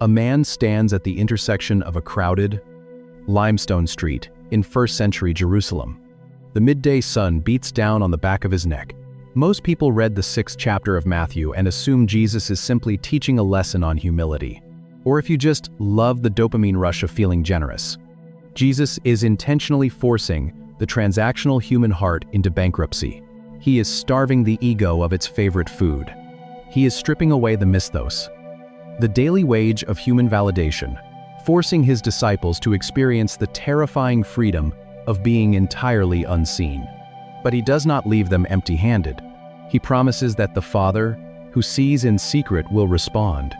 A man stands at the intersection of a crowded, limestone street in first-century Jerusalem. The midday sun beats down on the back of his neck. Most people read the 6th chapter of Matthew and assume Jesus is simply teaching a lesson on humility. Or if you just love the dopamine rush of feeling generous, Jesus is intentionally forcing the transactional human heart into bankruptcy. He is starving the ego of its favorite food. He is stripping away the misthos, the daily wage of human validation, forcing his disciples to experience the terrifying freedom of being entirely unseen. But he does not leave them empty-handed. He promises that the Father, who sees in secret, will respond.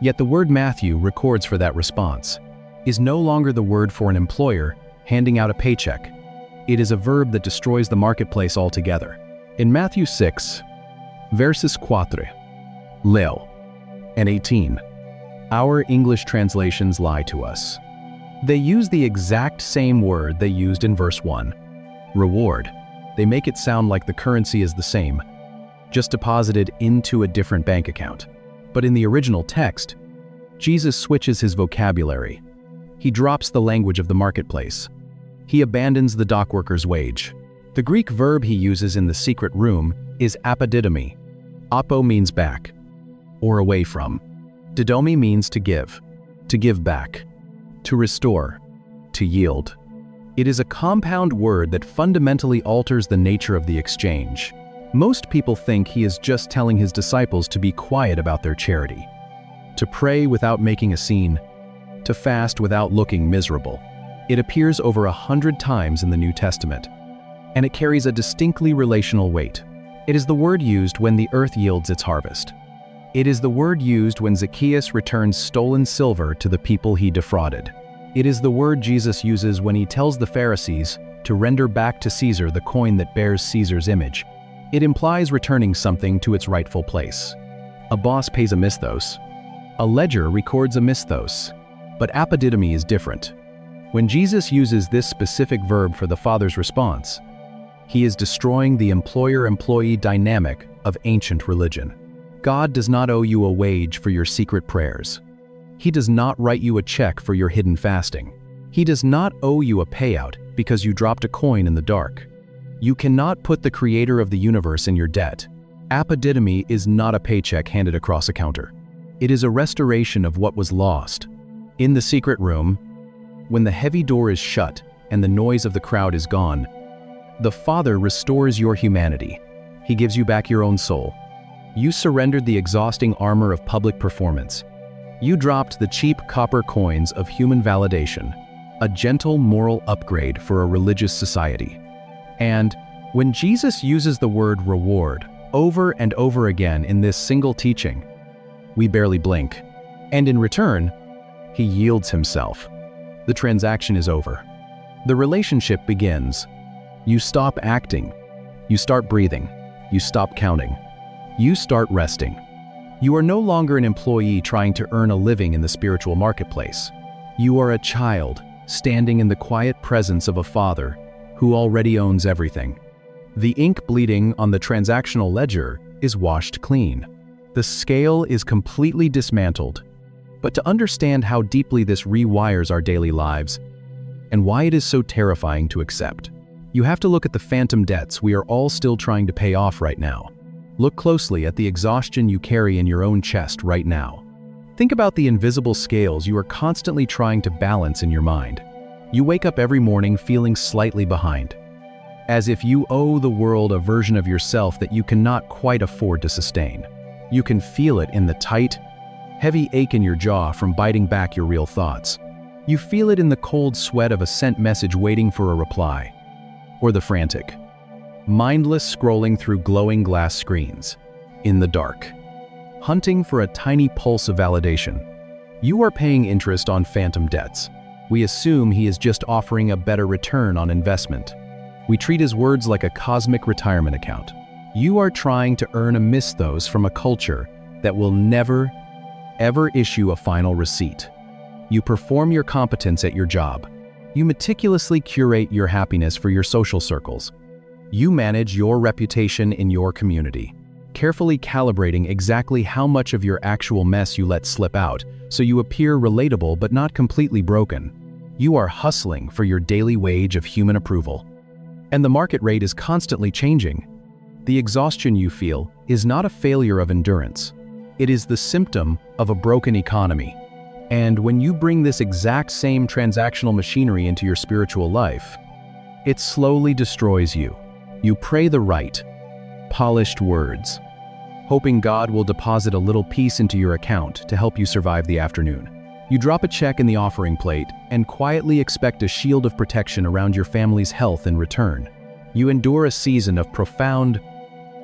Yet the word Matthew records for that response is no longer the word for an employer handing out a paycheck. It is a verb that destroys the marketplace altogether. In Matthew 6, verses 4, leo, and 18, our English translations lie to us. They use the exact same word they used in verse 1, reward. They make it sound like the currency is the same, just deposited into a different bank account. But in the original text, Jesus switches his vocabulary. He drops the language of the marketplace. He abandons the dockworker's wage. The Greek verb he uses in the secret room is apodidomi. Apo means back, or away from. Didomi means to give back, to restore, to yield. It is a compound word that fundamentally alters the nature of the exchange. Most people think he is just telling his disciples to be quiet about their charity, to pray without making a scene, to fast without looking miserable. It appears over 100 times in the New Testament, and it carries a distinctly relational weight. It is the word used when the earth yields its harvest. It is the word used when Zacchaeus returns stolen silver to the people he defrauded. It is the word Jesus uses when he tells the Pharisees to render back to Caesar the coin that bears Caesar's image. It implies returning something to its rightful place. A boss pays a misthos. A ledger records a misthos. But apodidomi is different. When Jesus uses this specific verb for the Father's response, he is destroying the employer-employee dynamic of ancient religion. God does not owe you a wage for your secret prayers. He does not write you a check for your hidden fasting. He does not owe you a payout because you dropped a coin in the dark. You cannot put the creator of the universe in your debt. Apodidomi is not a paycheck handed across a counter. It is a restoration of what was lost. In the secret room, when the heavy door is shut and the noise of the crowd is gone, the Father restores your humanity. He gives you back your own soul. You surrendered the exhausting armor of public performance. You dropped the cheap copper coins of human validation, a gentle moral upgrade for a religious society. And when Jesus uses the word reward over and over again in this single teaching, we barely blink. And in return, he yields himself. The transaction is over. The relationship begins. You stop acting. You start breathing. You stop counting. You start resting. You are no longer an employee trying to earn a living in the spiritual marketplace. You are a child standing in the quiet presence of a Father who already owns everything. The ink bleeding on the transactional ledger is washed clean. The scale is completely dismantled. But to understand how deeply this rewires our daily lives and why it is so terrifying to accept, you have to look at the phantom debts we are all still trying to pay off right now. Look closely at the exhaustion you carry in your own chest right now. Think about the invisible scales you are constantly trying to balance in your mind. You wake up every morning feeling slightly behind, as if you owe the world a version of yourself that you cannot quite afford to sustain. You can feel it in the tight, heavy ache in your jaw from biting back your real thoughts. You feel it in the cold sweat of a sent message waiting for a reply, or the frantic, mindless scrolling through glowing glass screens, in the dark, hunting for a tiny pulse of validation. You are paying interest on phantom debts. We assume he is just offering a better return on investment. We treat his words like a cosmic retirement account. You are trying to earn a misthos from a culture that will never, ever issue a final receipt. You perform your competence at your job. You meticulously curate your happiness for your social circles. You manage your reputation in your community. carefully calibrating exactly how much of your actual mess you let slip out, so you appear relatable but not completely broken. You are hustling for your daily wage of human approval. And the market rate is constantly changing. The exhaustion you feel is not a failure of endurance. It is the symptom of a broken economy. And when you bring this exact same transactional machinery into your spiritual life, it slowly destroys you. You pray the right, polished words, hoping God will deposit a little peace into your account to help you survive the afternoon. You drop a check in the offering plate and quietly expect a shield of protection around your family's health in return. You endure a season of profound,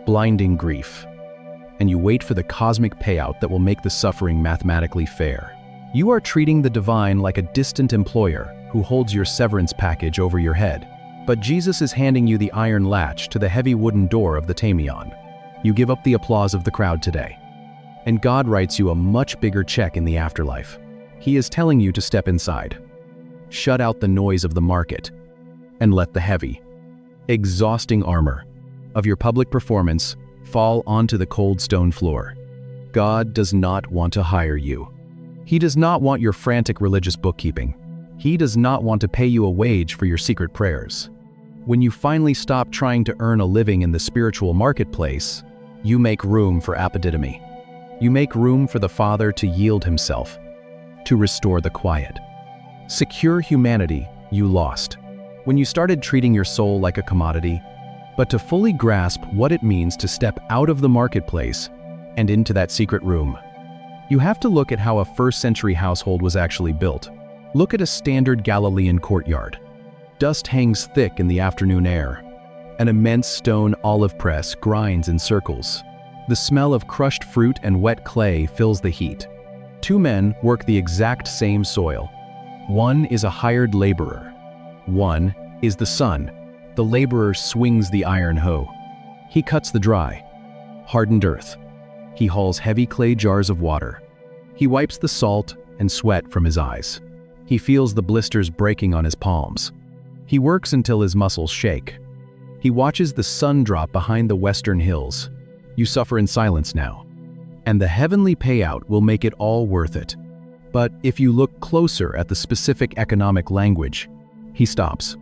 blinding grief, and you wait for the cosmic payout that will make the suffering mathematically fair. You are treating the divine like a distant employer who holds your severance package over your head. But Jesus is handing you the iron latch to the heavy wooden door of the Tamion. You give up the applause of the crowd today. And God writes you a much bigger check in the afterlife. He is telling you to step inside. Shut out the noise of the market and let the heavy, exhausting armor of your public performance fall onto the cold stone floor. God does not want to hire you. He does not want your frantic religious bookkeeping. He does not want to pay you a wage for your secret prayers. When you finally stop trying to earn a living in the spiritual marketplace, you make room for apodidomy. You make room for the Father to yield himself, to restore the quiet. Secure humanity you lost when you started treating your soul like a commodity. But to fully grasp what it means to step out of the marketplace and into that secret room, you have to look at how a first-century household was actually built. Look at a standard Galilean courtyard. Dust hangs thick in the afternoon air. An immense stone olive press grinds in circles. The smell of crushed fruit and wet clay fills the heat. Two men work the exact same soil. One is a hired laborer. One is the son. The laborer swings the iron hoe. He cuts the dry, hardened earth. He hauls heavy clay jars of water. He wipes the salt and sweat from his eyes. He feels the blisters breaking on his palms. He works until his muscles shake. He watches the sun drop behind the western hills. You suffer in silence now. And the heavenly payout will make it all worth it. But if you look closer at the specific economic language, he stops.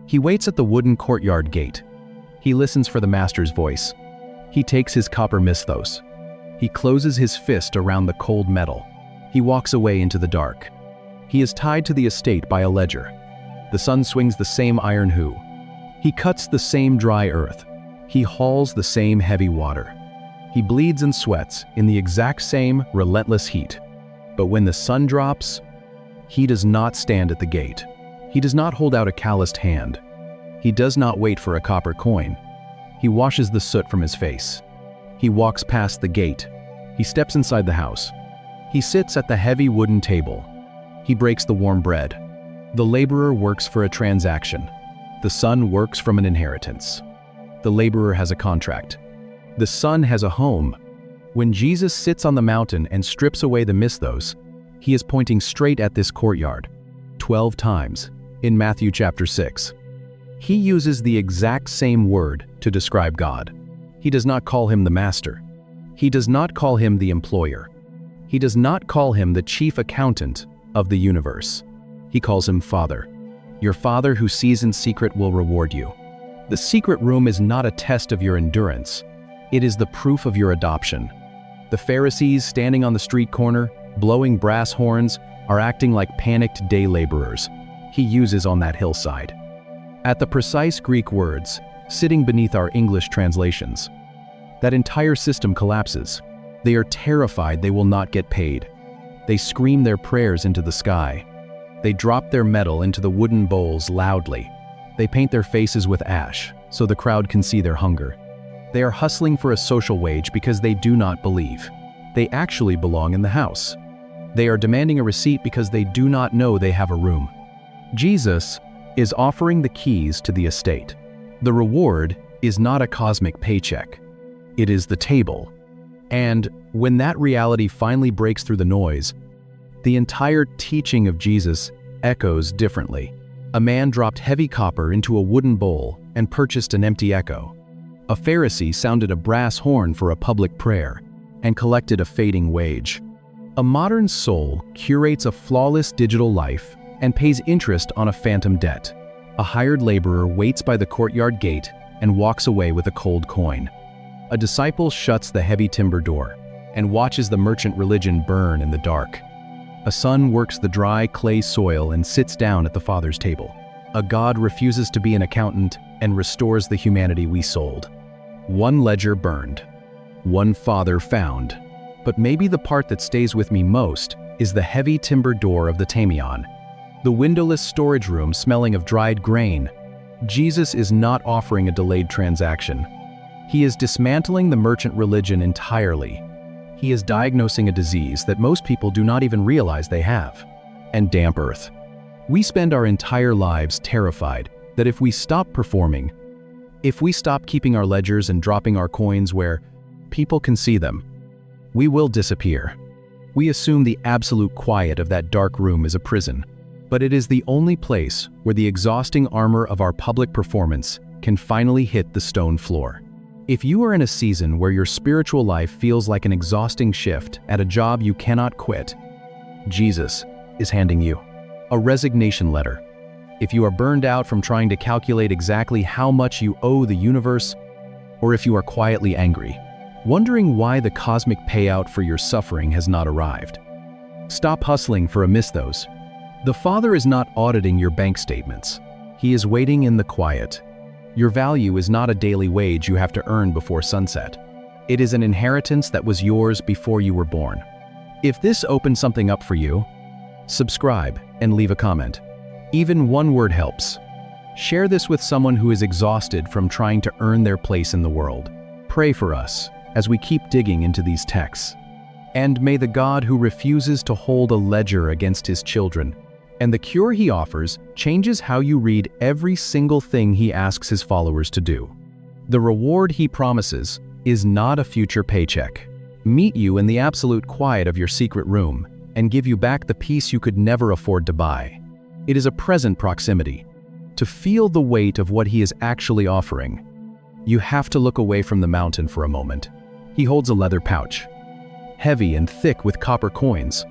He waits at the wooden courtyard gate. He listens for the master's voice. He takes his copper misthos. He closes his fist around the cold metal. He walks away into the dark. He is tied to the estate by a ledger. The son swings the same iron hoe. He cuts the same dry earth. He hauls the same heavy water. He bleeds and sweats in the exact same relentless heat. But when the sun drops, he does not stand at the gate. He does not hold out a calloused hand. He does not wait for a copper coin. He washes the soot from his face. He walks past the gate. He steps inside the house. He sits at the heavy wooden table. He breaks the warm bread. The laborer works for a transaction. The son works from an inheritance. The laborer has a contract. The son has a home. When Jesus sits on the mountain and strips away the misthos, he is pointing straight at this courtyard, 12 times, in Matthew chapter 6. He uses the exact same word to describe God. He does not call him the master. He does not call him the employer. He does not call him the chief accountant of the universe. He calls him Father. Your Father who sees in secret will reward you. The secret room is not a test of your endurance. It is the proof of your adoption. The Pharisees standing on the street corner, blowing brass horns, are acting like panicked day laborers he uses on that hillside. At the precise Greek words, sitting beneath our English translations, that entire system collapses. They are terrified they will not get paid. They scream their prayers into the sky. They drop their metal into the wooden bowls loudly. They paint their faces with ash so the crowd can see their hunger. They are hustling for a social wage because they do not believe they actually belong in the house. They are demanding a receipt because they do not know they have a room. Jesus is offering the keys to the estate. The reward is not a cosmic paycheck. It is the table. And when that reality finally breaks through the noise, the entire teaching of Jesus echoes differently. A man dropped heavy copper into a wooden bowl and purchased an empty echo. A Pharisee sounded a brass horn for a public prayer and collected a fading wage. A modern soul curates a flawless digital life and pays interest on a phantom debt. A hired laborer waits by the courtyard gate and walks away with a cold coin. A disciple shuts the heavy timber door and watches the merchant religion burn in the dark. A son works the dry clay soil and sits down at the Father's table. A God refuses to be an accountant and restores the humanity we sold. One ledger burned, one father found. But maybe the part that stays with me most is the heavy timber door of the Tamion. The windowless storage room smelling of dried grain. Jesus is not offering a delayed transaction. He is dismantling the merchant religion entirely. He is diagnosing a disease that most people do not even realize they have. And damp earth. We spend our entire lives terrified that if we stop performing, if we stop keeping our ledgers and dropping our coins where people can see them, we will disappear. We assume the absolute quiet of that dark room is a prison, but it is the only place where the exhausting armor of our public performance can finally hit the stone floor. If you are in a season where your spiritual life feels like an exhausting shift at a job you cannot quit, Jesus is handing you a resignation letter. If you are burned out from trying to calculate exactly how much you owe the universe, or if you are quietly angry, wondering why the cosmic payout for your suffering has not arrived, stop hustling for a misthos. The Father is not auditing your bank statements. He is waiting in the quiet. Your value is not a daily wage you have to earn before sunset. It is an inheritance that was yours before you were born. If this opens something up for you, subscribe and leave a comment. Even one word helps. Share this with someone who is exhausted from trying to earn their place in the world. Pray for us as we keep digging into these texts. And may the God who refuses to hold a ledger against his children and the cure he offers changes how you read every single thing he asks his followers to do. The reward he promises is not a future paycheck. Meet you in the absolute quiet of your secret room and give you back the peace you could never afford to buy. It is a present proximity. To feel the weight of what he is actually offering, you have to look away from the mountain for a moment. He holds a leather pouch, heavy and thick with copper coins,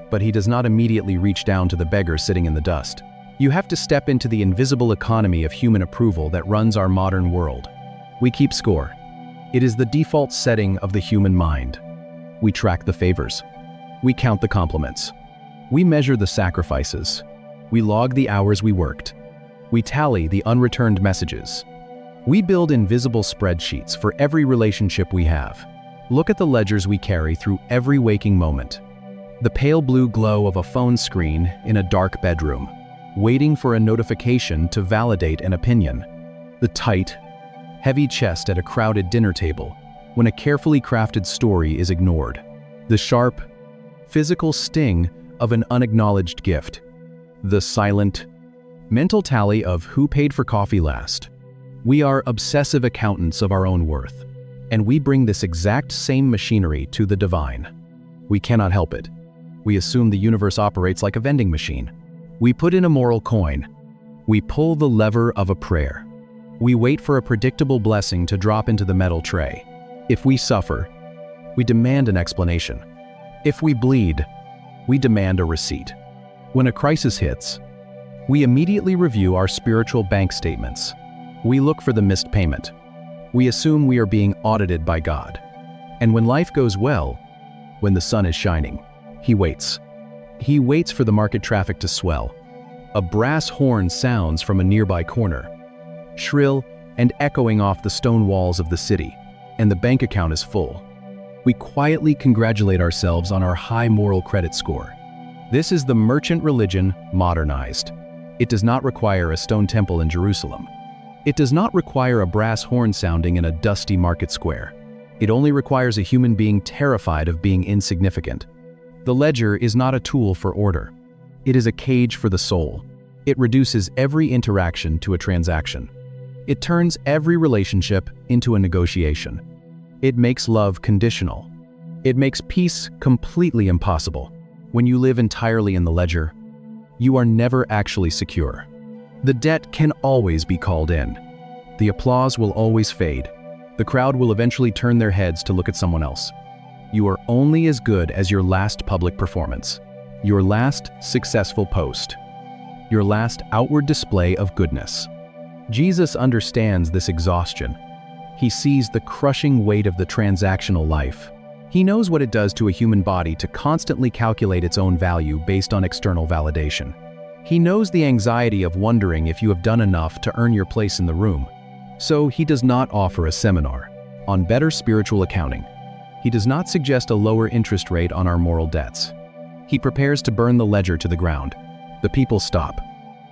but he does not immediately reach down to the beggar sitting in the dust. You have to step into the invisible economy of human approval that runs our modern world. We keep score. It is the default setting of the human mind. We track the favors. We count the compliments. We measure the sacrifices. We log the hours we worked. We tally the unreturned messages. We build invisible spreadsheets for every relationship we have. Look at the ledgers we carry through every waking moment. The pale blue glow of a phone screen in a dark bedroom, waiting for a notification to validate an opinion. The tight, heavy chest at a crowded dinner table when a carefully crafted story is ignored. The sharp, physical sting of an unacknowledged gift. The silent, mental tally of who paid for coffee last. We are obsessive accountants of our own worth, and we bring this exact same machinery to the divine. We cannot help it. We assume the universe operates like a vending machine. We put in a moral coin. We pull the lever of a prayer. We wait for a predictable blessing to drop into the metal tray. If we suffer, we demand an explanation. If we bleed, we demand a receipt. When a crisis hits, we immediately review our spiritual bank statements. We look for the missed payment. We assume we are being audited by God. And when life goes well, when the sun is shining, he waits. He waits for the market traffic to swell. A brass horn sounds from a nearby corner, shrill and echoing off the stone walls of the city, and the bank account is full. We quietly congratulate ourselves on our high moral credit score. This is the merchant religion modernized. It does not require a stone temple in Jerusalem. It does not require a brass horn sounding in a dusty market square. It only requires a human being terrified of being insignificant. The ledger is not a tool for order. It is a cage for the soul. It reduces every interaction to a transaction. It turns every relationship into a negotiation. It makes love conditional. It makes peace completely impossible. When you live entirely in the ledger, you are never actually secure. The debt can always be called in. The applause will always fade. The crowd will eventually turn their heads to look at someone else. You are only as good as your last public performance, your last successful post, your last outward display of goodness. Jesus understands this exhaustion. He sees the crushing weight of the transactional life. He knows what it does to a human body to constantly calculate its own value based on external validation. He knows the anxiety of wondering if you have done enough to earn your place in the room. So he does not offer a seminar on better spiritual accounting. He does not suggest a lower interest rate on our moral debts. He prepares to burn the ledger to the ground. The people stop.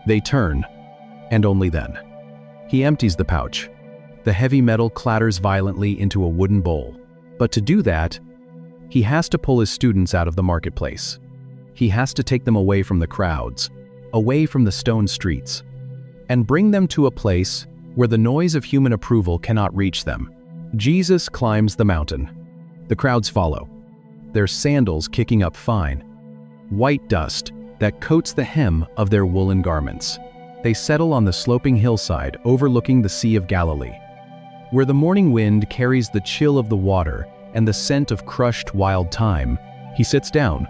They turn, and only then. He empties the pouch. The heavy metal clatters violently into a wooden bowl. But to do that, he has to pull his students out of the marketplace. He has to take them away from the crowds, away from the stone streets, and bring them to a place where the noise of human approval cannot reach them. Jesus climbs the mountain. The crowds follow, their sandals kicking up fine, white dust that coats the hem of their woolen garments. They settle on the sloping hillside overlooking the Sea of Galilee, where the morning wind carries the chill of the water and the scent of crushed wild thyme. He sits down.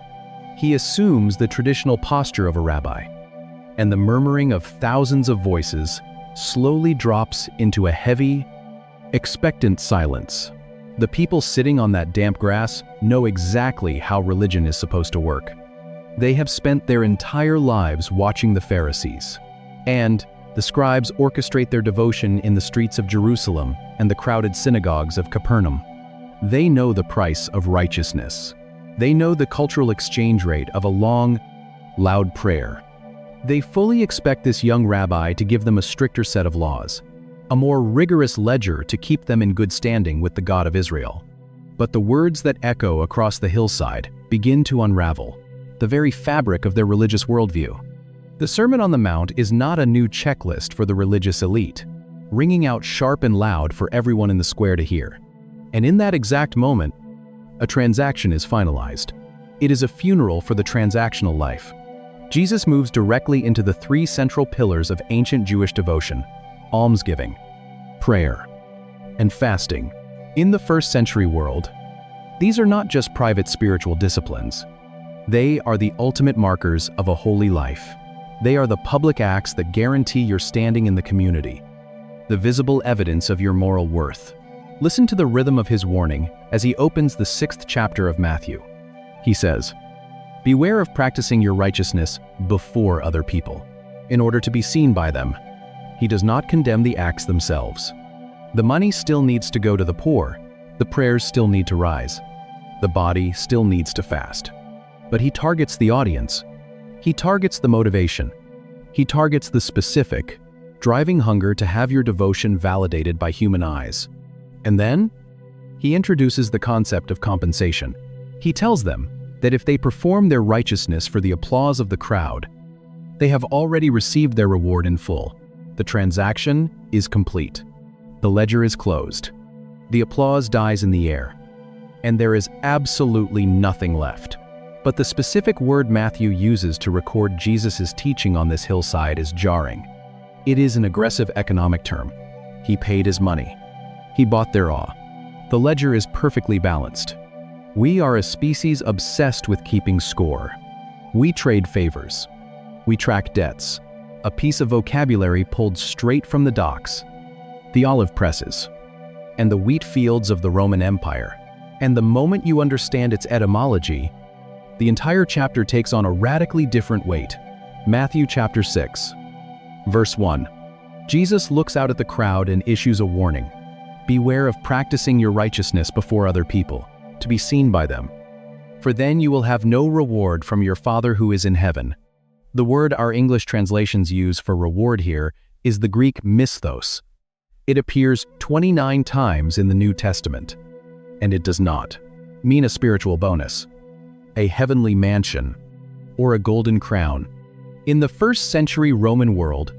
He assumes the traditional posture of a rabbi, and the murmuring of thousands of voices slowly drops into a heavy, expectant silence. The people sitting on that damp grass know exactly how religion is supposed to work. They have spent their entire lives watching the Pharisees, and the scribes orchestrate their devotion in the streets of Jerusalem and the crowded synagogues of Capernaum. They know the price of righteousness. They know the cultural exchange rate of a long, loud prayer. They fully expect this young rabbi to give them a stricter set of laws, a more rigorous ledger to keep them in good standing with the God of Israel. But the words that echo across the hillside begin to unravel the very fabric of their religious worldview. The Sermon on the Mount is not a new checklist for the religious elite, ringing out sharp and loud for everyone in the square to hear. And in that exact moment, a transaction is finalized. It is a funeral for the transactional life. Jesus moves directly into the three central pillars of ancient Jewish devotion: almsgiving, prayer, and fasting. In the first century world, these are not just private spiritual disciplines. They are the ultimate markers of a holy life. They are the public acts that guarantee your standing in the community, the visible evidence of your moral worth. Listen to the rhythm of his warning as he opens the 6th chapter of Matthew. He says, "Beware of practicing your righteousness before other people, in order to be seen by them." He does not condemn the acts themselves. The money still needs to go to the poor, the prayers still need to rise, the body still needs to fast. But he targets the audience. He targets the motivation. He targets the specific, driving hunger to have your devotion validated by human eyes. And then, he introduces the concept of compensation. He tells them that if they perform their righteousness for the applause of the crowd, they have already received their reward in full. The transaction is complete. The ledger is closed. The applause dies in the air, and there is absolutely nothing left. But the specific word Matthew uses to record Jesus' teaching on this hillside is jarring. It is an aggressive economic term. He paid his money. He bought their awe. The ledger is perfectly balanced. We are a species obsessed with keeping score. We trade favors. We track debts. A piece of vocabulary pulled straight from the docks, the olive presses, and the wheat fields of the Roman Empire. And the moment you understand its etymology, the entire chapter takes on a radically different weight. Matthew chapter 6, verse 1. Jesus looks out at the crowd and issues a warning. Beware of practicing your righteousness before other people, to be seen by them. For then you will have no reward from your Father who is in heaven. The word our English translations use for reward here is the Greek misthos. It appears 29 times in the New Testament, and it does not mean a spiritual bonus, a heavenly mansion, or a golden crown. In the first century Roman world,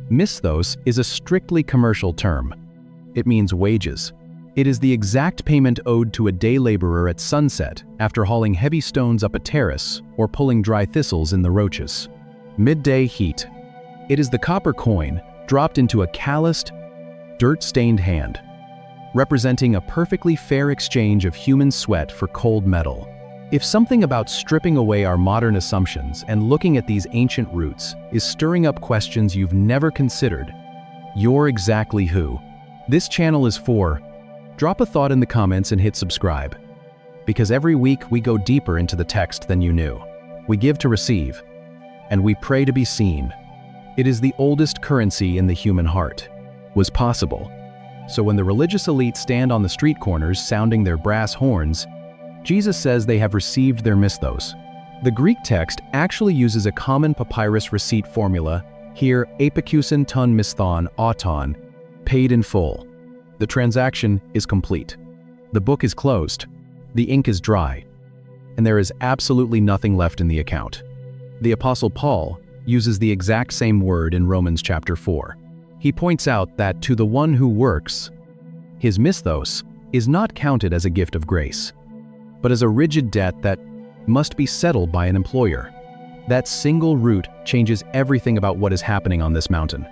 misthos is a strictly commercial term. It means wages. It is the exact payment owed to a day laborer at sunset after hauling heavy stones up a terrace or pulling dry thistles in the roaches. Midday heat. It is the copper coin dropped into a calloused, dirt-stained hand. representing a perfectly fair exchange of human sweat for cold metal. If something about stripping away our modern assumptions and looking at these ancient roots is stirring up questions you've never considered, you're exactly who. This channel is for. Drop a thought in the comments and hit subscribe. Because every week we go deeper into the text than you knew. We give to receive, and we pray to be seen. It is the oldest currency in the human heart. Was possible. So when the religious elite stand on the street corners sounding their brass horns, Jesus says they have received their misthos. The Greek text actually uses a common papyrus receipt formula, here apikusin ton misthon auton, paid in full. The transaction is complete. The book is closed. The ink is dry. And there is absolutely nothing left in the account. The Apostle Paul uses the exact same word in Romans chapter 4. He points out that to the one who works, his misthos is not counted as a gift of grace, but as a rigid debt that must be settled by an employer. That single root changes everything about what is happening on this mountain.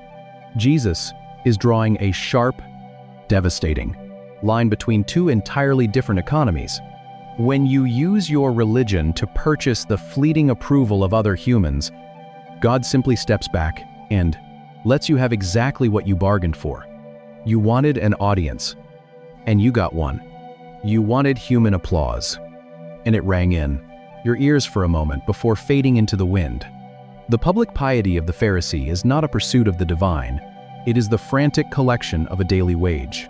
Jesus is drawing a sharp, devastating line between two entirely different economies. When you use your religion to purchase the fleeting approval of other humans, God simply steps back and lets you have exactly what you bargained for. You wanted an audience, and you got one. You wanted human applause, and it rang in your ears for a moment before fading into the wind. The public piety of the Pharisee is not a pursuit of the divine, it is the frantic collection of a daily wage.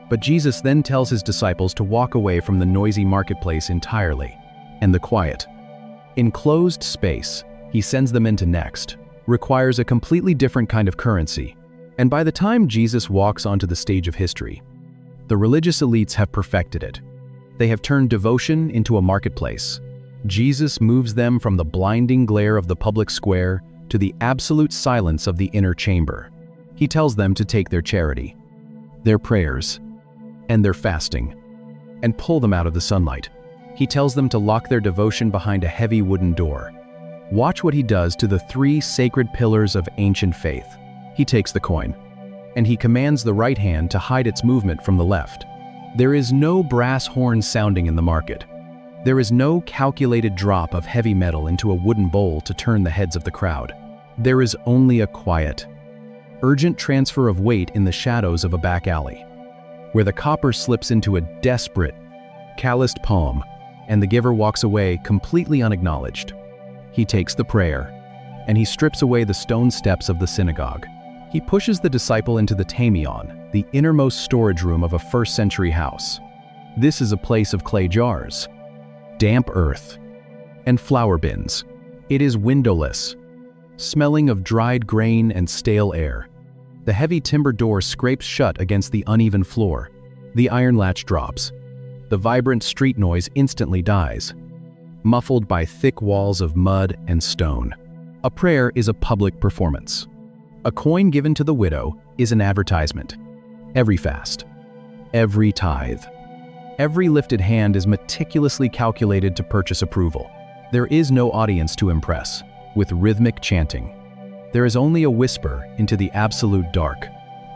But Jesus then tells his disciples to walk away from the noisy marketplace entirely, and the quiet, enclosed space he sends them into next requires a completely different kind of currency. And by the time Jesus walks onto the stage of history, the religious elites have perfected it. They have turned devotion into a marketplace. Jesus moves them from the blinding glare of the public square to the absolute silence of the inner chamber. He tells them to take their charity, their prayers, and their fasting, and pull them out of the sunlight. He tells them to lock their devotion behind a heavy wooden door. Watch what he does to the three sacred pillars of ancient faith. He takes the coin, and he commands the right hand to hide its movement from the left. There is no brass horn sounding in the market. There is no calculated drop of heavy metal into a wooden bowl to turn the heads of the crowd. There is only a quiet, urgent transfer of weight in the shadows of a back alley, where the copper slips into a desperate, calloused palm, and the giver walks away completely unacknowledged. He takes the prayer, and he strips away the stone steps of the synagogue. He pushes the disciple into the tamion, the innermost storage room of a first-century house. This is a place of clay jars, damp earth, and flour bins. It is windowless, smelling of dried grain and stale air. The heavy timber door scrapes shut against the uneven floor. The iron latch drops. The vibrant street noise instantly dies, muffled by thick walls of mud and stone. A prayer is a public performance. A coin given to the widow is an advertisement. Every fast, every tithe, every lifted hand is meticulously calculated to purchase approval. There is no audience to impress, with rhythmic chanting. There is only a whisper into the absolute dark.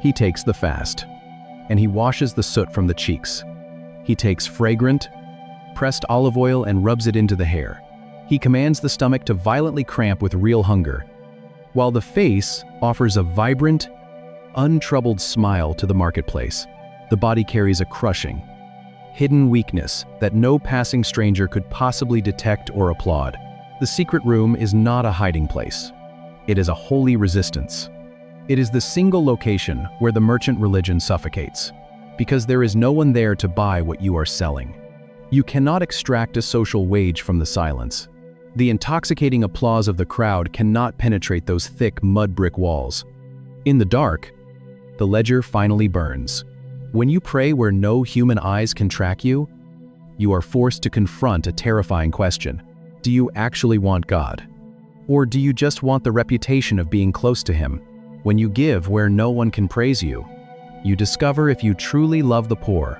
He takes the fast, and he washes the soot from the cheeks. He takes fragrant, pressed olive oil and rubs it into the hair. He commands the stomach to violently cramp with real hunger, while the face offers a vibrant, untroubled smile to the marketplace. The body carries a crushing, hidden weakness that no passing stranger could possibly detect or applaud. The secret room is not a hiding place. It is a holy resistance. It is the single location where the merchant religion suffocates, because there is no one there to buy what you are selling. You cannot extract a social wage from the silence. The intoxicating applause of the crowd cannot penetrate those thick mud brick walls. In the dark, the ledger finally burns. When you pray where no human eyes can track you, you are forced to confront a terrifying question. Do you actually want God? Or do you just want the reputation of being close to Him? When you give where no one can praise you, you discover if you truly love the poor,